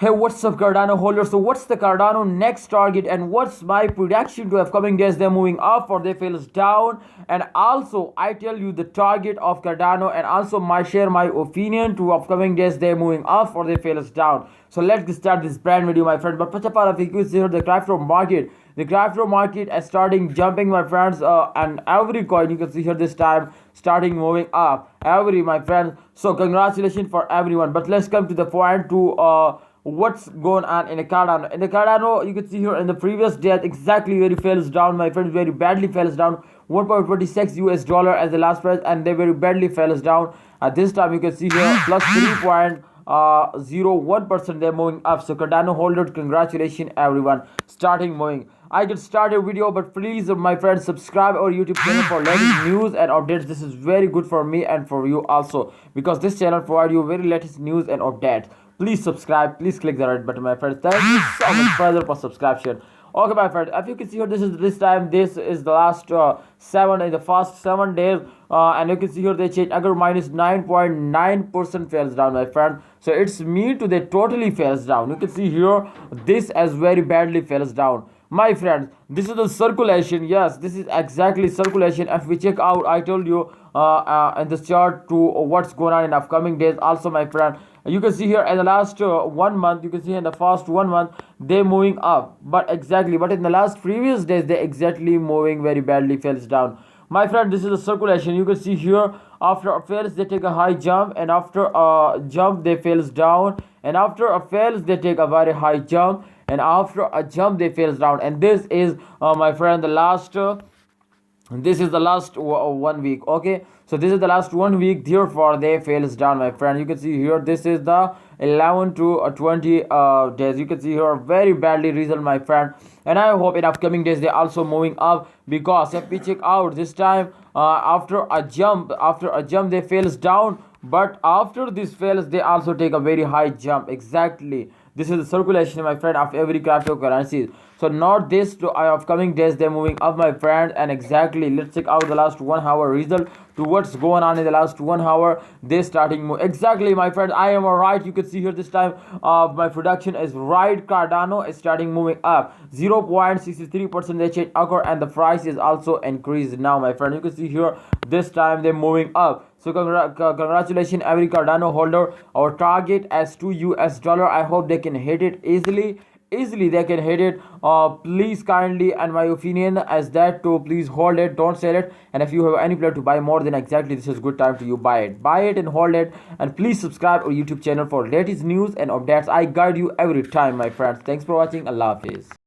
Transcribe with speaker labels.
Speaker 1: Hey, what's up, Cardano holder? So, what's the Cardano next target, and what's my prediction to upcoming days? They're moving up or they fails down, and also I tell you the target of Cardano, and also my opinion to upcoming days. They're moving up or they fails down. So let's start this brand video, my friend. But first of all, if you see here the crypto market is starting jumping, my friends, and every coin you can see here this time starting moving up. Every my friends. So congratulations for everyone. But let's come to the point to what's going on in the Cardano. In the Cardano, you can see here in the previous day exactly where it falls down, my friends, very badly falls down. 1.26 US dollar as the last price, and they very badly falls down. At this time, you can see here plus 3.01%. They're moving up. So Cardano holders, congratulations everyone. Starting moving. I can start a video, but please, my friends, subscribe our YouTube channel for latest news and updates. This is very good for me and for you also, because this channel provides you very latest news and updates. Please subscribe. Please click the red button, my friends. Thank you so much further for subscription. Okay, my friend. If you can see here, this is the last the first 7 days, and you can see here they change agar minus 9.9% falls down, my friend. So it's mean to they totally falls down. You can see here this as very badly falls down. My friends, this is the circulation. Yes, this is exactly circulation. If we check out, I told you in this chart to what's going on in upcoming days. Also, my friend, you can see here in the last 1 month, you can see in the first 1 month they moving up, but in the last previous days they exactly moving very badly falls down. My friend, this is the circulation. You can see here after a fails they take a high jump, and after a jump they fails down, and after a fails they take a very high jump, and after a jump they fails down. And this is my friend the last this is the last 1 week. Okay, so this is the last 1 week, therefore they fails down, my friend. You can see here this is the 11 to 20 days. You can see here very badly result, my friend, and I hope in upcoming days they also moving up, because if we check out this time after a jump they fails down, but after this fails they also take a very high jump. Exactly, this is the circulation, my friend, of every cryptocurrency. So not this to upcoming days they're moving up, my friend. And exactly, let's check out the last 1 hour result to what's going on in the last 1 hour. They starting move. Exactly, my friend, I am right. You can see here this time my production is right. Cardano is starting moving up 0.63%. they change occur, and the price is also increased now, my friend. You can see here this time they're moving up. So congratulations every Cardano holder. Our target as $2. I hope they can hit it easily. They can hit it. Please kindly, and my opinion as that too, please hold it, don't sell it. And if you have any plan to buy more, then exactly this is good time to you buy it and hold it. And please subscribe our YouTube channel for latest news and updates. I guide you every time, my friends. Thanks for watching. Allah Hafiz.